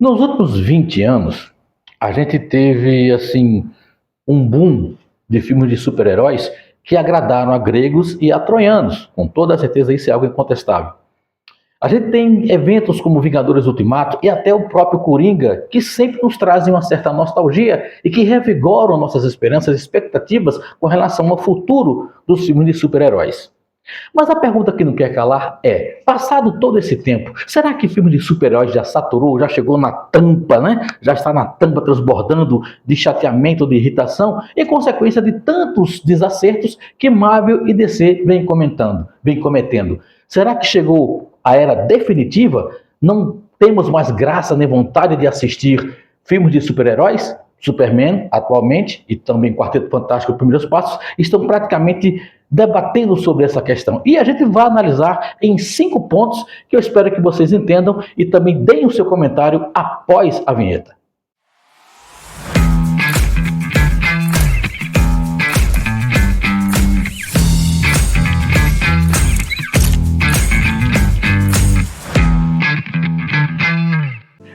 Nos últimos 20 anos, a gente teve assim um boom de filmes de super-heróis que agradaram a gregos e a troianos. Com toda certeza isso é algo incontestável. A gente tem eventos como Vingadores Ultimato e até o próprio Coringa, que sempre nos trazem uma certa nostalgia e que revigoram nossas esperanças e expectativas com relação ao futuro dos filmes de super-heróis. Mas a pergunta que não quer calar é, passado todo esse tempo, será que filme de super-heróis já saturou, já chegou na tampa, né? Já está na tampa transbordando de chateamento, de irritação, em consequência de tantos desacertos que Marvel e DC vêm cometendo? Será que chegou a era definitiva? Não temos mais graça nem vontade de assistir filmes de super-heróis? Superman, atualmente, e também Quarteto Fantástico, Primeiros Passos, estão praticamente debatendo sobre essa questão. E a gente vai analisar em 5 pontos que eu espero que vocês entendam e também deem o seu comentário após a vinheta.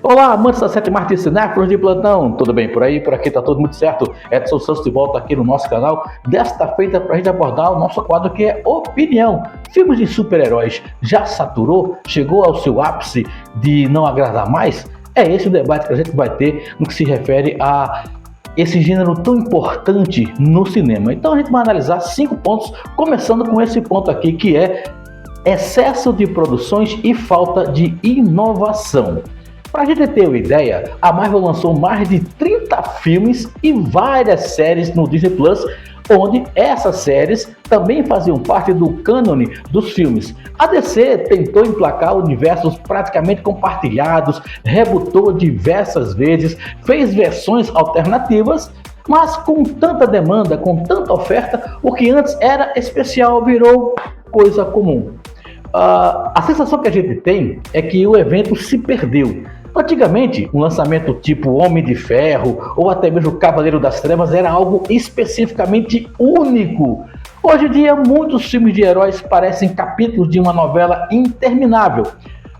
Olá, amantes da sétima arte e cinéfilos de plantão, tudo bem por aí? Por aqui tá tudo muito certo. Edson Santos de volta aqui no nosso canal, desta feita para a gente abordar o nosso quadro que é Opinião. Filmes de super-heróis já saturou? Chegou ao seu ápice de não agradar mais? É esse o debate que a gente vai ter no que se refere a esse gênero tão importante no cinema. Então a gente vai analisar 5 pontos, começando com esse ponto aqui que é excesso de produções e falta de inovação. Para a gente ter uma ideia, a Marvel lançou mais de 30 filmes e várias séries no Disney Plus, onde essas séries também faziam parte do cânone dos filmes. A DC tentou emplacar universos praticamente compartilhados, rebootou diversas vezes, fez versões alternativas, mas com tanta demanda, com tanta oferta, o que antes era especial virou coisa comum. A sensação que a gente tem é que o evento se perdeu. Antigamente, um lançamento tipo Homem de Ferro ou até mesmo Cavaleiro das Trevas era algo especificamente único. Hoje em dia, muitos filmes de heróis parecem capítulos de uma novela interminável.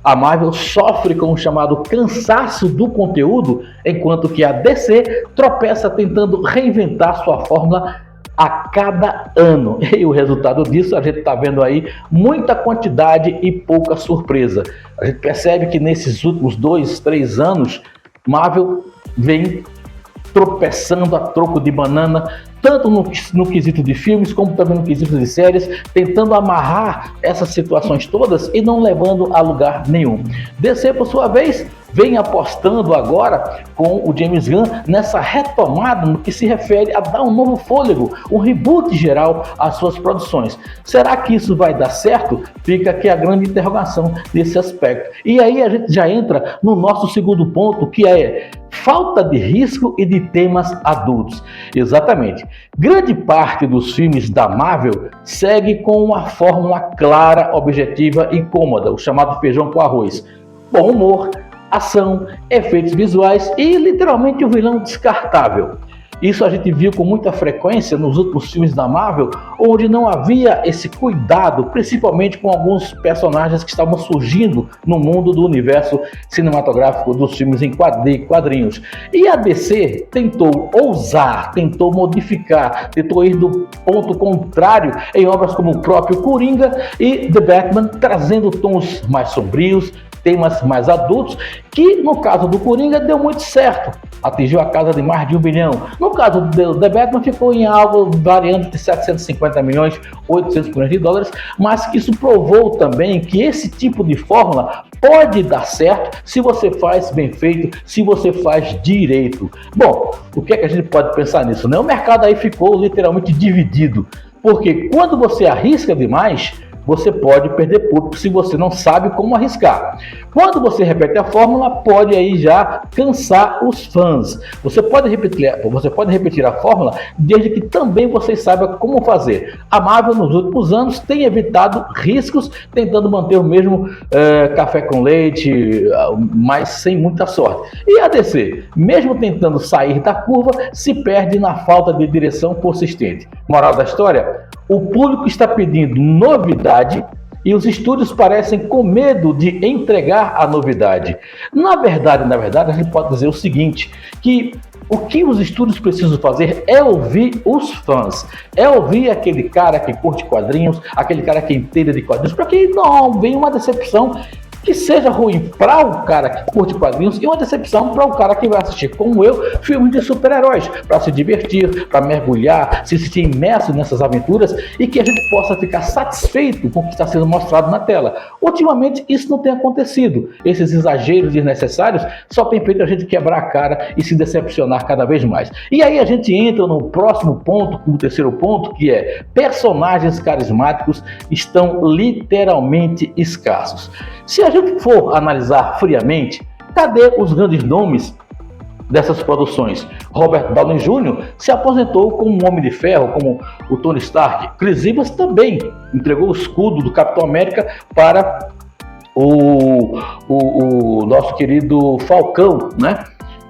A Marvel sofre com o chamado cansaço do conteúdo, enquanto que a DC tropeça tentando reinventar sua fórmula a cada ano. E o resultado disso a gente está vendo aí muita quantidade e pouca surpresa. A gente percebe que nesses últimos 2, 3 anos, Marvel vem tropeçando a troco de banana, tanto no quesito de filmes, como também no quesito de séries, tentando amarrar essas situações todas e não levando a lugar nenhum. DC, por sua vez, vem apostando agora com o James Gunn nessa retomada no que se refere a dar um novo fôlego, um reboot geral às suas produções. Será que isso vai dar certo? Fica aqui a grande interrogação nesse aspecto. E aí a gente já entra no nosso segundo ponto, que é falta de risco e de temas adultos. Exatamente. Grande parte dos filmes da Marvel segue com uma fórmula clara, objetiva e cômoda, o chamado feijão com arroz. Bom humor, ação, efeitos visuais e literalmente o vilão descartável. Isso a gente viu com muita frequência nos últimos filmes da Marvel, onde não havia esse cuidado, principalmente com alguns personagens que estavam surgindo no mundo do universo cinematográfico dos filmes em quadrinhos. E a DC tentou ousar, tentou modificar, tentou ir do ponto contrário em obras como o próprio Coringa e The Batman, trazendo tons mais sombrios, temas mais adultos, que no caso do Coringa deu muito certo, atingiu a casa de mais de 1 bilhão. No caso do The Batman ficou em algo variando entre 750 milhões, 800 milhões de dólares, mas que isso provou também que esse tipo de fórmula pode dar certo se você faz bem feito, se você faz direito. Bom, o que é que a gente pode pensar nisso, né? O mercado aí ficou literalmente dividido, porque quando você arrisca demais, você pode perder público se você não sabe como arriscar. Quando você repete a fórmula, pode aí já cansar os fãs. Você pode repetir a fórmula desde que também você saiba como fazer. A Marvel nos últimos anos tem evitado riscos, tentando manter o mesmo café com leite, mas sem muita sorte. E a DC, mesmo tentando sair da curva, se perde na falta de direção consistente. Moral da história? O público está pedindo novidade, e os estúdios parecem com medo de entregar a novidade. Na verdade, a gente pode dizer o seguinte, que o que os estúdios precisam fazer é ouvir os fãs, é ouvir aquele cara que curte quadrinhos, aquele cara que entende de quadrinhos, para que não venha uma decepção que seja ruim para o cara que curte quadrinhos e uma decepção para o cara que vai assistir, como eu, filmes de super-heróis, para se divertir, para mergulhar, se sentir imerso nessas aventuras e que a gente possa ficar satisfeito com o que está sendo mostrado na tela. Ultimamente isso não tem acontecido, esses exageros desnecessários só tem feito a gente quebrar a cara e se decepcionar cada vez mais. E aí a gente entra no próximo ponto, no terceiro ponto, que é personagens carismáticos estão literalmente escassos. Se a gente for analisar friamente, cadê os grandes nomes dessas produções? Robert Downey Jr. se aposentou como um Homem de Ferro, como o Tony Stark. Chris Evans também entregou o escudo do Capitão América para o nosso querido Falcão, né?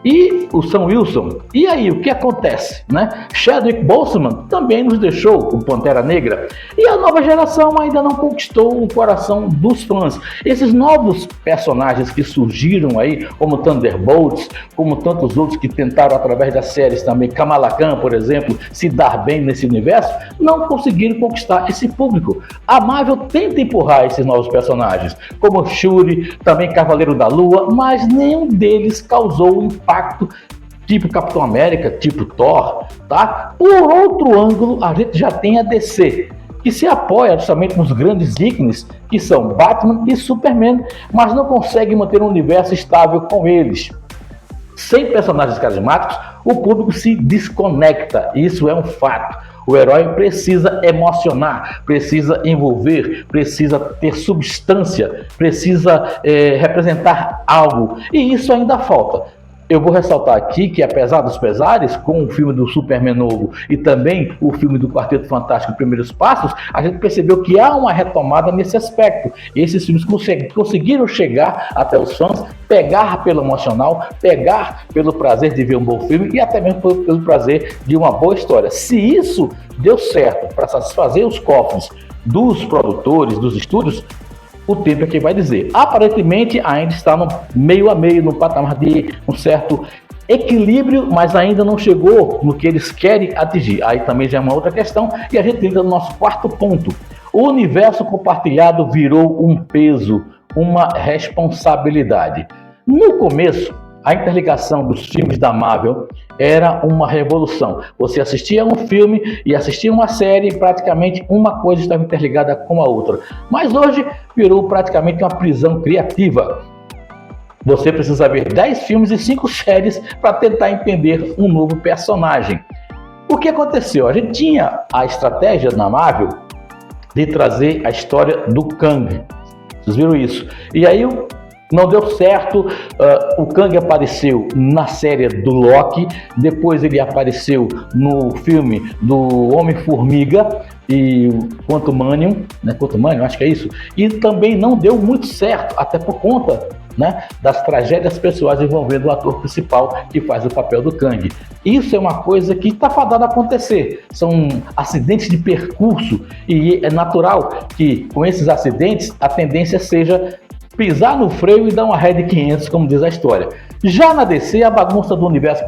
E o Sam Wilson. E aí, o que acontece, né? Chadwick Boseman também nos deixou o Pantera Negra. E a nova geração ainda não conquistou o coração dos fãs. Esses novos personagens que surgiram aí, como Thunderbolts, como tantos outros que tentaram através das séries também, Kamala Khan, por exemplo, se dar bem nesse universo, não conseguiram conquistar esse público. A Marvel tenta empurrar esses novos personagens, como Shuri, também Cavaleiro da Lua, mas nenhum deles causou impacto tipo Capitão América, tipo Thor, tá? Por outro ângulo, a gente já tem a DC, que se apoia justamente nos grandes ícones, que são Batman e Superman, mas não consegue manter um universo estável com eles. Sem personagens carismáticos, o público se desconecta, isso é um fato. O herói precisa emocionar, precisa envolver, precisa ter substância, precisa representar algo, e isso ainda falta. Eu vou ressaltar aqui que, apesar dos pesares, com o filme do Superman novo e também o filme do Quarteto Fantástico Primeiros Passos, a gente percebeu que há uma retomada nesse aspecto. Esses filmes conseguiram chegar até os fãs, pegar pelo emocional, pegar pelo prazer de ver um bom filme e até mesmo pelo prazer de uma boa história. Se isso deu certo para satisfazer os cofres dos produtores, dos estúdios, o tempo é que vai dizer. Aparentemente ainda está no meio a meio, no patamar de um certo equilíbrio, mas ainda não chegou no que eles querem atingir. Aí também já é uma outra questão e a gente entra no nosso quarto ponto. O universo compartilhado virou um peso, uma responsabilidade. No começo, a interligação dos filmes da Marvel era uma revolução. Você assistia um filme e assistia uma série e praticamente uma coisa estava interligada com a outra. Mas hoje virou praticamente uma prisão criativa. Você precisa ver 10 filmes e 5 séries para tentar entender um novo personagem. O que aconteceu? A gente tinha a estratégia na Marvel de trazer a história do Kang. Vocês viram isso? E aí não deu certo, o Kang apareceu na série do Loki, depois ele apareceu no filme do Homem-Formiga e Quantumanium, né? Quantumanium, acho que é isso, e também não deu muito certo, até por conta, né, das tragédias pessoais envolvendo o ator principal que faz o papel do Kang. Isso é uma coisa que está fadada a acontecer, são acidentes de percurso e é natural que com esses acidentes a tendência seja pisar no freio e dar uma ré de 500, como diz a história. Já na DC, a bagunça do universo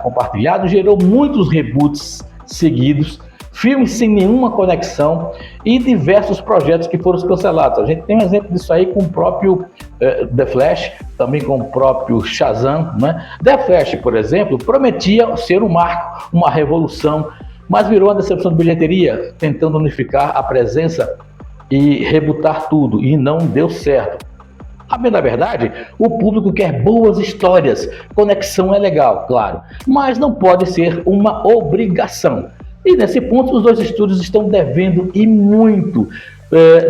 compartilhado gerou muitos reboots seguidos, filmes sem nenhuma conexão e diversos projetos que foram cancelados. A gente tem um exemplo disso aí com o próprio The Flash, também com o próprio Shazam, né? The Flash, por exemplo, prometia ser um marco, uma revolução, mas virou uma decepção de bilheteria, tentando unificar a presença e rebootar tudo, e não deu certo. A bem da verdade, o público quer boas histórias, conexão é legal, claro, mas não pode ser uma obrigação. E nesse ponto os dois estúdios estão devendo e muito.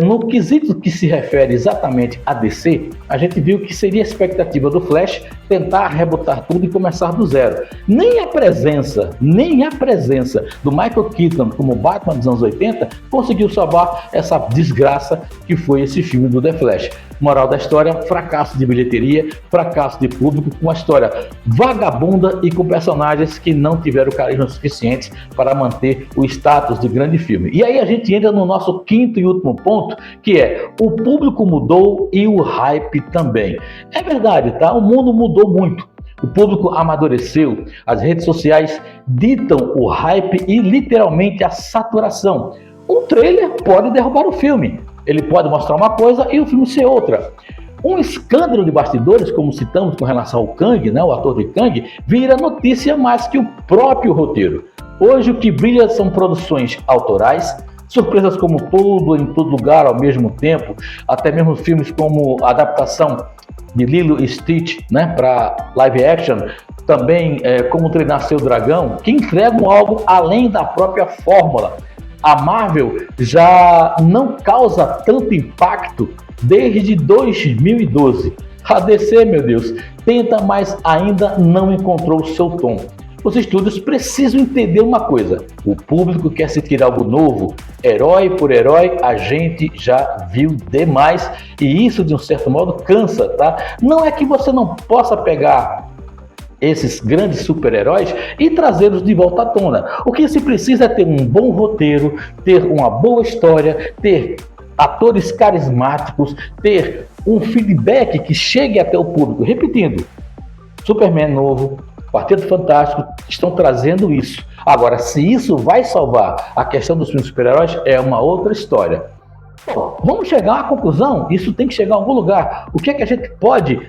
No quesito que se refere exatamente a DC, a gente viu que seria a expectativa do Flash, tentar rebutar tudo e começar do zero. Nem a presença do Michael Keaton como Batman dos anos 80 conseguiu salvar essa desgraça que foi esse filme do The Flash. Moral da história, fracasso de bilheteria, fracasso de público, com uma história vagabunda e com personagens que não tiveram carisma suficiente para manter o status de grande filme. E aí a gente entra no nosso quinto e último ponto, que é: o público mudou e o hype também. É verdade, tá? O mundo mudou muito. O público amadureceu, as redes sociais ditam o hype e literalmente a saturação. Um trailer pode derrubar o filme. Ele pode mostrar uma coisa e o filme ser outra. Um escândalo de bastidores, como citamos com relação ao Kang, né, o ator de Kang, vira notícia mais que o próprio roteiro. Hoje o que brilha são produções autorais, surpresas como tudo, em todo lugar ao mesmo tempo, até mesmo filmes como a adaptação de Lilo e Stitch, né, para live action, também Como Treinar Seu Dragão, que entregam algo além da própria fórmula. A Marvel já não causa tanto impacto desde 2012. A DC, meu Deus, tenta, mas ainda não encontrou o seu tom. Os estúdios precisam entender uma coisa: o público quer sentir algo novo, herói por herói a gente já viu demais, e isso de um certo modo cansa, tá? Não é que você não possa pegar esses grandes super-heróis e trazê-los de volta à tona. O que se precisa é ter um bom roteiro, ter uma boa história, ter atores carismáticos, ter um feedback que chegue até o público. Repetindo, Superman novo, Quarteto Fantástico estão trazendo isso. Agora, se isso vai salvar a questão dos filmes super-heróis, é uma outra história. Bom, vamos chegar à conclusão? Isso tem que chegar a algum lugar. O que é que a gente pode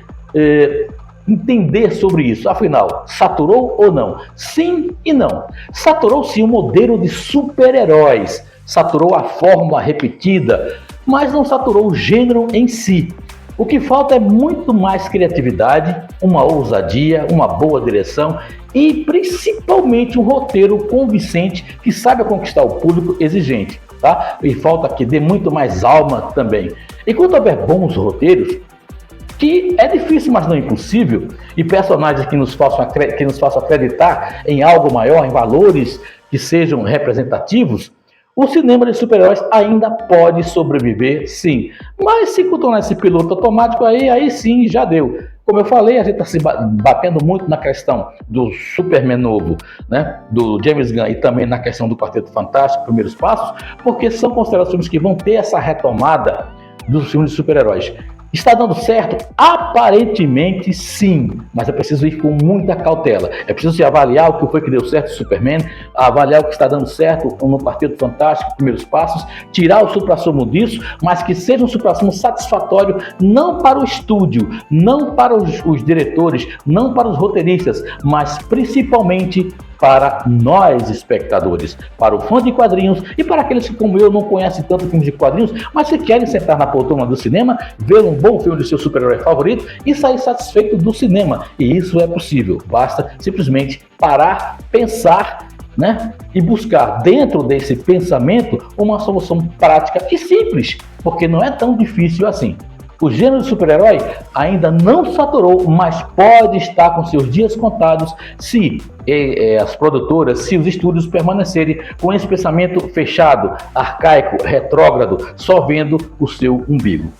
entender sobre isso? Afinal, saturou ou não? Sim e não. Saturou sim o modelo de super-heróis, saturou a fórmula repetida, mas não saturou o gênero em si. O que falta é muito mais criatividade, uma ousadia, uma boa direção e principalmente um roteiro convincente que saiba conquistar o público exigente, tá? E falta que dê muito mais alma também. Enquanto houver bons roteiros, que é difícil, mas não impossível, e personagens que nos façam acreditar em algo maior, em valores que sejam representativos, o cinema de super-heróis ainda pode sobreviver, sim. Mas se tornar esse piloto automático, aí sim já deu. Como eu falei, a gente está se batendo muito na questão do Superman novo, né, do James Gunn, e também na questão do Quarteto Fantástico, Primeiros Passos, porque são considerados filmes que vão ter essa retomada dos filmes de super-heróis. Está dando certo? Aparentemente sim, mas é preciso ir com muita cautela. É preciso se avaliar o que foi que deu certo no Superman, avaliar o que está dando certo no Quarteto Fantástico, Primeiros Passos, tirar o suprassumo disso, mas que seja um suprassumo satisfatório não para o estúdio, não para os diretores, não para os roteiristas, mas principalmente para nós espectadores, para o fã de quadrinhos e para aqueles que, como eu, não conhecem tanto filmes de quadrinhos, mas que querem sentar na poltrona do cinema, ver um bom filme de seu super-herói favorito e sair satisfeito do cinema. E isso é possível, basta simplesmente parar, pensar, né, e buscar dentro desse pensamento uma solução prática e simples, porque não é tão difícil assim. O gênero de super-herói ainda não saturou, mas pode estar com seus dias contados se as produtoras, se os estúdios permanecerem com esse pensamento fechado, arcaico, retrógrado, só vendo o seu umbigo.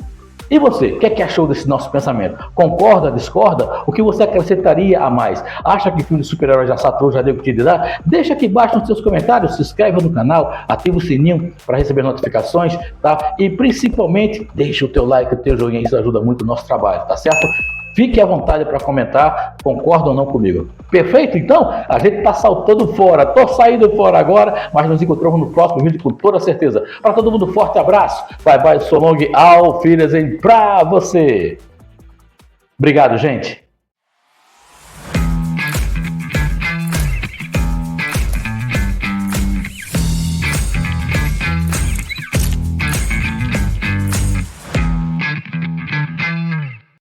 E você, o que é que achou desse nosso pensamento? Concorda, discorda? O que você acrescentaria a mais? Acha que o filme de super-herói já saturou, já deu utilidade? Deixa aqui embaixo nos seus comentários, se inscreva no canal, ativa o sininho para receber notificações, tá? E principalmente, deixa o teu like, o teu joinha, isso ajuda muito o nosso trabalho, tá certo? Fique à vontade para comentar, concorda ou não comigo. Perfeito? Então, a gente está saltando fora. Estou saindo fora agora, mas nos encontramos no próximo vídeo com toda certeza. Para todo mundo, forte abraço. Bye bye, so long, auf Wiedersehen para você. Obrigado, gente.